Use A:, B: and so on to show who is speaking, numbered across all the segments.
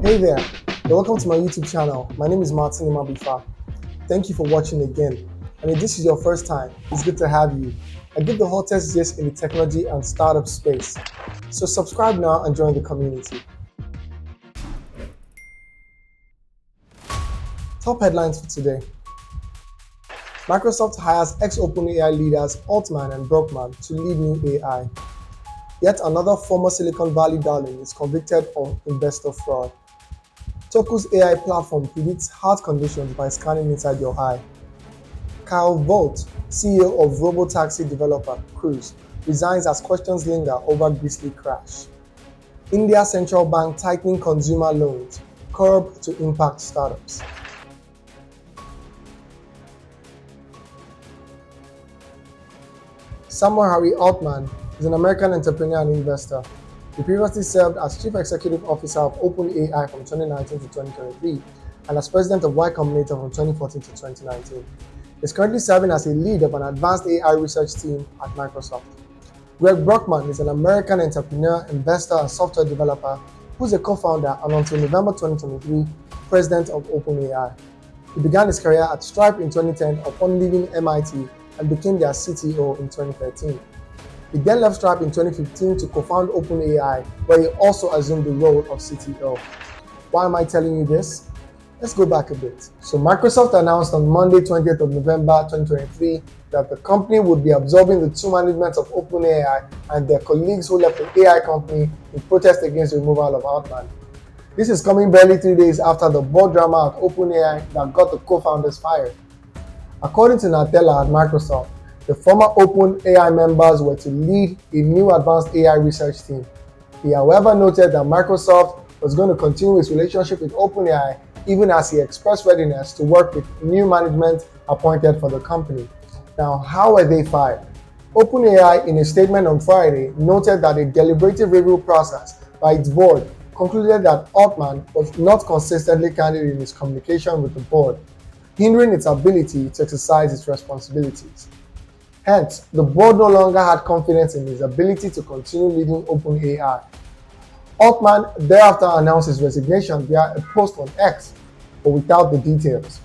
A: Hey there, welcome to my YouTube channel. My name is Martin Imabifa. Thank you for watching again. And if this is your first time, it's good to have you. I give the hottest gist in the technology and startup space. So subscribe now and join the community. Top headlines for today. Microsoft hires ex-OpenAI leaders Altman and Brockman to lead new AI. Yet another former Silicon Valley darling is convicted of investor fraud. TOKU's AI platform predicts heart conditions by scanning inside your eye. Kyle Vogt, CEO of robotaxi developer Cruise, resigns as questions linger over grisly crash. India Central Bank tightening consumer loans, curb to impact startups. Samuel Harry Altman is an American entrepreneur and investor. He previously served as Chief Executive Officer of OpenAI from 2019 to 2023 and as President of Y Combinator from 2014 to 2019. He's currently serving as a lead of an advanced AI research team at Microsoft. Greg Brockman is an American entrepreneur, investor, and software developer who's a co-founder and until November 2023, President of OpenAI. He began his career at Stripe in 2010 upon leaving MIT and became their CTO in 2013. He then left Stripe in 2015 to co-found OpenAI, where he also assumed the role of CTO. Why am I telling you this? Let's go back a bit. So Microsoft announced on Monday, 20th of November 2023, that the company would be absorbing the two managements of OpenAI and their colleagues who left the AI company in protest against the removal of Altman. This is coming barely 3 days after the board drama at OpenAI that got the co-founders fired. According to Nadella at Microsoft, the former OpenAI members were to lead a new advanced AI research team. He, however, noted that Microsoft was going to continue its relationship with OpenAI even as he expressed readiness to work with new management appointed for the company. Now, how were they fired? OpenAI, in a statement on Friday, noted that a deliberative review process by its board concluded that Altman was not consistently candid in his communication with the board, hindering its ability to exercise its responsibilities. Hence, the board no longer had confidence in his ability to continue leading OpenAI. Altman thereafter announced his resignation via a post on X, but without the details.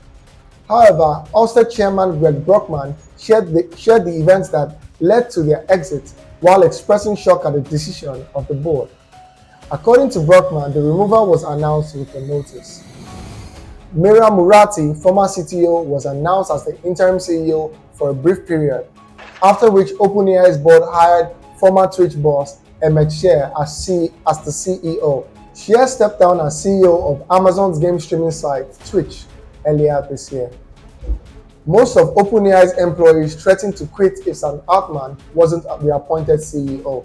A: However, Ulster chairman Greg Brockman shared the events that led to their exit while expressing shock at the decision of the board. According to Brockman, the removal was announced with a notice. Mira Murati, former CTO, was announced as the interim CEO for a brief period, after which OpenAI's board hired former Twitch boss Emmett Shear as the CEO. Shear stepped down as CEO of Amazon's game streaming site Twitch earlier this year. Most of OpenAI's employees threatened to quit if Sam Altman wasn't the appointed CEO.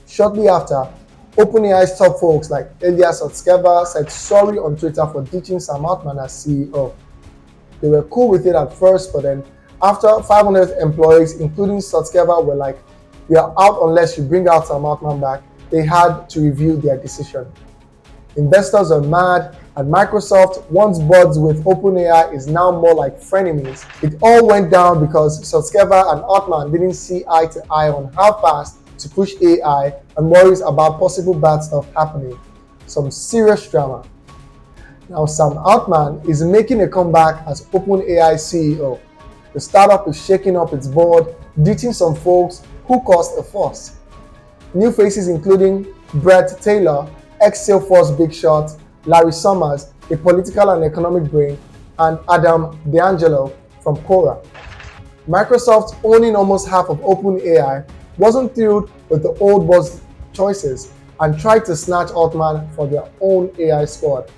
A: Shortly after, OpenAI's top folks like Elias Otskeva said sorry on Twitter for ditching Sam Altman as CEO. They were cool with it at first, but then after 500 employees, including Otskeva, were like, "We are out unless you bring out Sam Altman back," they had to review their decision. Investors are mad, and Microsoft, once buds with OpenAI, is now more like frenemies. It all went down because Otskeva and Altman didn't see eye to eye on how fast to push AI and worries about possible bad stuff happening. Some serious drama. Now Sam Altman is making a comeback as OpenAI CEO. The startup is shaking up its board, ditching some folks who caused a fuss. New faces including Brett Taylor, ex-Salesforce big shot, Larry Summers, a political and economic brain, and Adam D'Angelo from Quora. Microsoft, owning almost half of OpenAI, wasn't thrilled with the old boss choices and tried to snatch Altman for their own AI squad.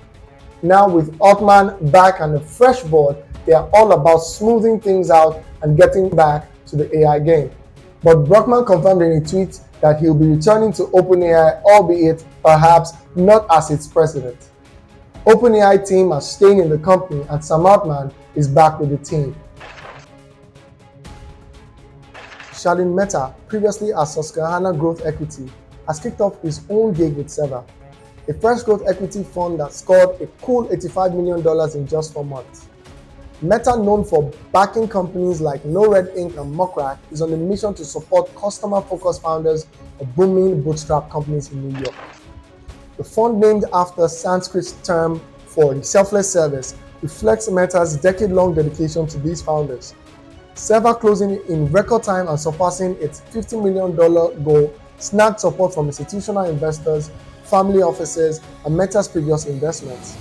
A: Now with Altman back and a fresh board, they are all about smoothing things out and getting back to the AI game. But Brockman confirmed in a tweet that he'll be returning to OpenAI, albeit perhaps not as its president. OpenAI team are staying in the company and Sam Altman is back with the team. Shalin Mehta, previously at Susquehanna Growth Equity, has kicked off his own gig with Seva, a fresh growth equity fund that scored a cool $85 million in just 4 months. Meta, known for backing companies like No Red Inc. and Muckrack, is on a mission to support customer-focused founders of booming bootstrap companies in New York. The fund, named after Sanskrit term for selfless service, reflects Meta's decade-long dedication to these founders. Server closing in record time and surpassing its $50 million goal snagged support from institutional investors, family offices, and Meta's previous investments.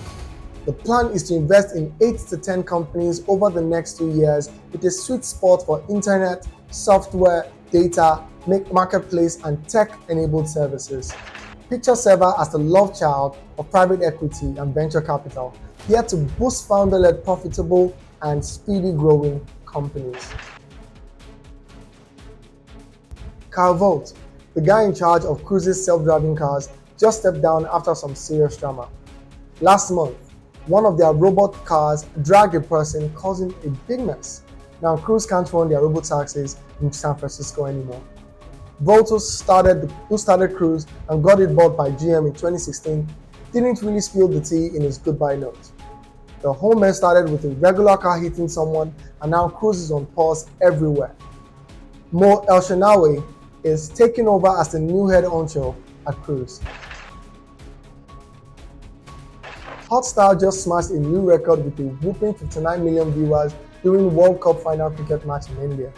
A: The plan is to invest in 8 to 10 companies over the next 2 years with a sweet spot for internet, software, data, marketplace, and tech-enabled services. Picture Server as the love child of private equity and venture capital, here to boost founder-led profitable and speedy growing companies. Kyle Vogt, the guy in charge of Cruise's self-driving cars, just stepped down after some serious drama. Last month, one of their robot cars dragged a person, causing a big mess. Now Cruise can't run their robotaxis in San Francisco anymore. Vogt, who started Cruise and got it bought by GM in 2016, didn't really spill the tea in his goodbye note. The whole mess started with a regular car hitting someone, and now Cruise is on pause everywhere. Mo Elshenawy is taking over as the new head honcho at Cruise. Hotstar just smashed a new record with a whopping 59 million viewers during World Cup final cricket match in India.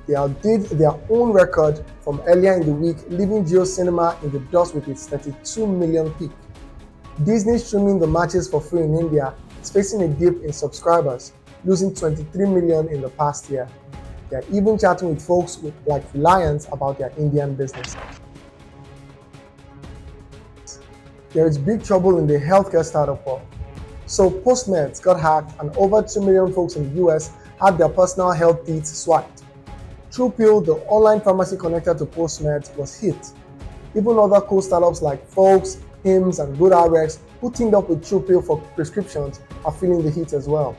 A: They outdid their own record from earlier in the week, leaving Jio Cinema in the dust with its 32 million peak. Disney, streaming the matches for free in India, is facing a dip in subscribers, losing 23 million in the past year. They are even chatting with folks like Reliance about their Indian business. There is big trouble in the healthcare startup world. So Postmeds got hacked and over 2 million folks in the US had their personal health deeds swiped. TruePill, the online pharmacy connected to Postmeds, was hit. Even other cool startups like Folks, Hims, and GoodRx, who teamed up with TruePill for prescriptions, are feeling the heat as well.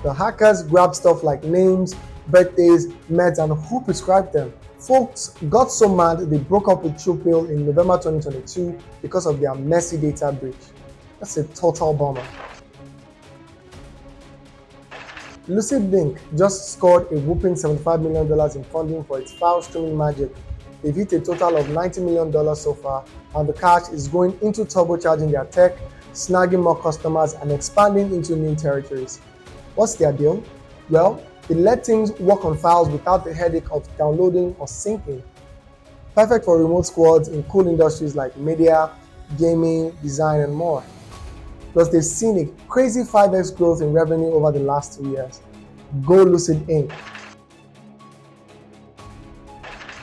A: The hackers grabbed stuff like names, birthdays, meds, and who prescribed them. Folks got so mad they broke up with TruePill in November 2022 because of their messy data breach. That's a total bummer. Lucid Link just scored a whopping $75 million in funding for its file streaming magic. They've hit a total of $90 million so far, and the cash is going into turbocharging their tech, snagging more customers, and expanding into new territories. What's their deal? Well, they let teams work on files without the headache of downloading or syncing. Perfect for remote squads in cool industries like media, gaming, design, and more. Plus, they've seen a crazy 5x growth in revenue over the last 2 years. Go Lucid Inc.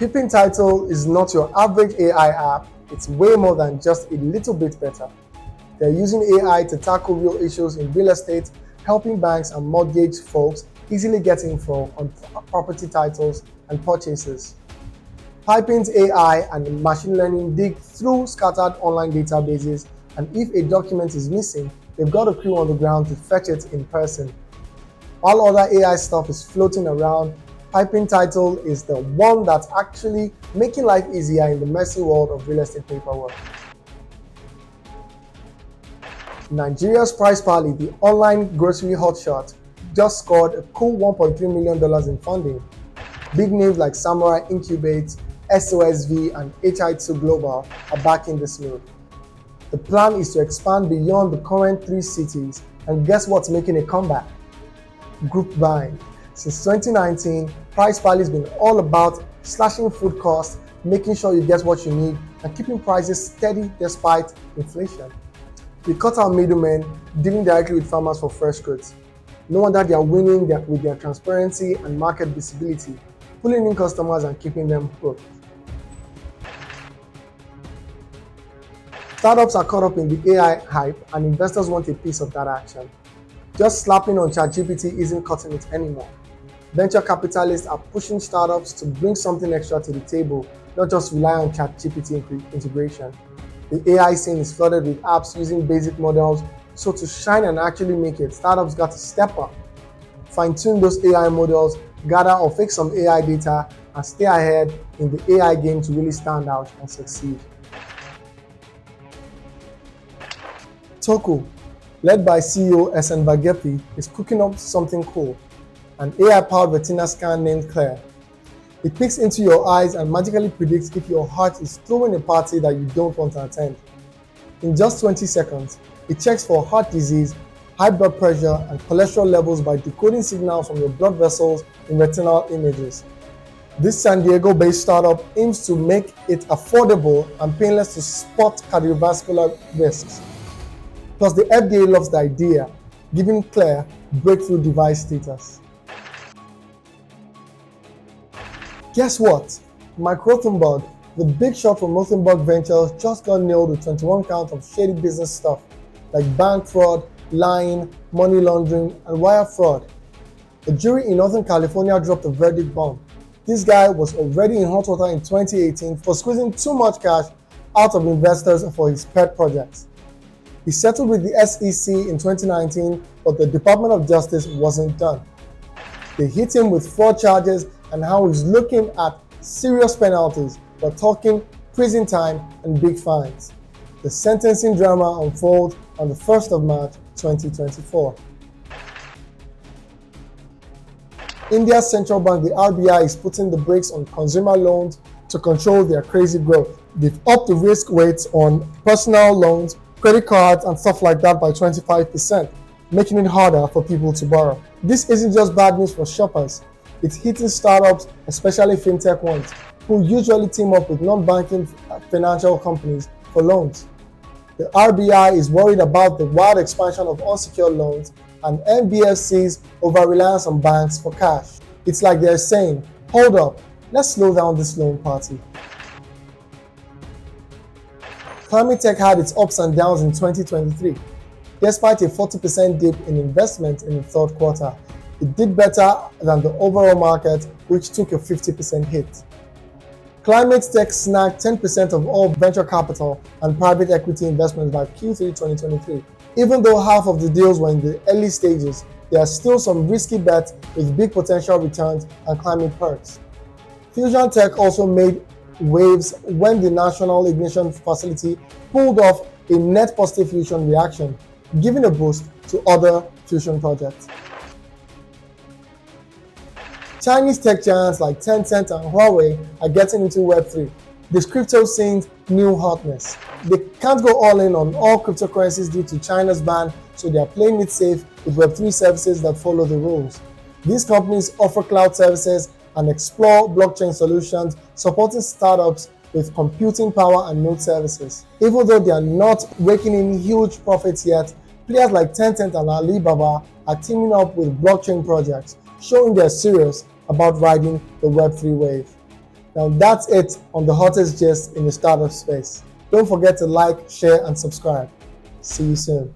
A: Peeping Title is not your average AI app, it's way more than just a little bit better. They're using AI to tackle real issues in real estate, helping banks and mortgage folks easily get info on property titles and purchases. Piping's AI and machine learning dig through scattered online databases, and if a document is missing, they've got a crew on the ground to fetch it in person. While other AI stuff is floating around, Piping Title is the one that's actually making life easier in the messy world of real estate paperwork. Nigeria's Price Pally, the online grocery hotshot, just scored a cool $1.3 million in funding. Big names like Samurai Incubate, SOSV, and HI2 Global are backing this move. The plan is to expand beyond the current 3 cities, and guess what's making a comeback? Group buying. Since 2019, Price Pally has been all about slashing food costs, making sure you get what you need, and keeping prices steady despite inflation. They cut out middlemen, dealing directly with farmers for fresh goods. No wonder they are winning with their transparency and market visibility, pulling in customers and keeping them hooked. Startups are caught up in the AI hype, and investors want a piece of that action. Just slapping on ChatGPT isn't cutting it anymore. Venture capitalists are pushing startups to bring something extra to the table, not just rely on ChatGPT integration. The AI scene is flooded with apps using basic models, so to shine and actually make it, startups got to step up, fine-tune those AI models, gather or fix some AI data, and stay ahead in the AI game to really stand out and succeed. TOKU, led by CEO Esen Vagepi, is cooking up something cool, an AI-powered retina scan named Claire. It peeks into your eyes and magically predicts if your heart is throwing a party that you don't want to attend. In just 20 seconds, it checks for heart disease, high blood pressure, and cholesterol levels by decoding signals from your blood vessels in retinal images. This San Diego-based startup aims to make it affordable and painless to spot cardiovascular risks. Plus, the FDA loves the idea, giving Claire breakthrough device status. Guess what? Mike Rothenberg, the big shot from Rothenberg Ventures, just got nailed with 21 counts of shady business stuff like bank fraud, lying, money laundering, and wire fraud. A jury in Northern California dropped a verdict bomb. This guy was already in hot water in 2018 for squeezing too much cash out of investors for his pet projects. He settled with the SEC in 2019, but the Department of Justice wasn't done. They hit him with fraud charges and now he's looking at serious penalties. We're talking prison time and big fines. The sentencing drama unfolds on the 1st of March 2024. India's central bank, the RBI, is putting the brakes on consumer loans to control their crazy growth. They've upped the risk weights on personal loans, credit cards, and stuff like that by 25%, making it harder for people to borrow. This isn't just bad news for shoppers. It's hitting startups, especially fintech ones, who usually team up with non-banking financial companies for loans. The RBI is worried about the wild expansion of unsecured loans and NBFCs' over-reliance on banks for cash. It's like they're saying, hold up, let's slow down this loan party. Climate tech had its ups and downs in 2023. Despite a 40% dip in investment in the third quarter, it did better than the overall market, which took a 50% hit. Climate tech snagged 10% of all venture capital and private equity investments by Q3 2023. Even though half of the deals were in the early stages, there are still some risky bets with big potential returns and climate perks. Fusion tech also made waves when the National Ignition Facility pulled off a net positive fusion reaction, giving a boost to other fusion projects. Chinese tech giants like Tencent and Huawei are getting into Web3, this crypto scene's new hotness. They can't go all in on all cryptocurrencies due to China's ban, so they are playing it safe with Web3 services that follow the rules. These companies offer cloud services and explore blockchain solutions, supporting startups with computing power and node services. Even though they are not raking in huge profits yet, players like Tencent and Alibaba are teaming up with blockchain projects, showing they're serious about riding the Web3 wave. Now that's it on the hottest gist in the startup space. Don't forget to like, share, and subscribe. See you soon.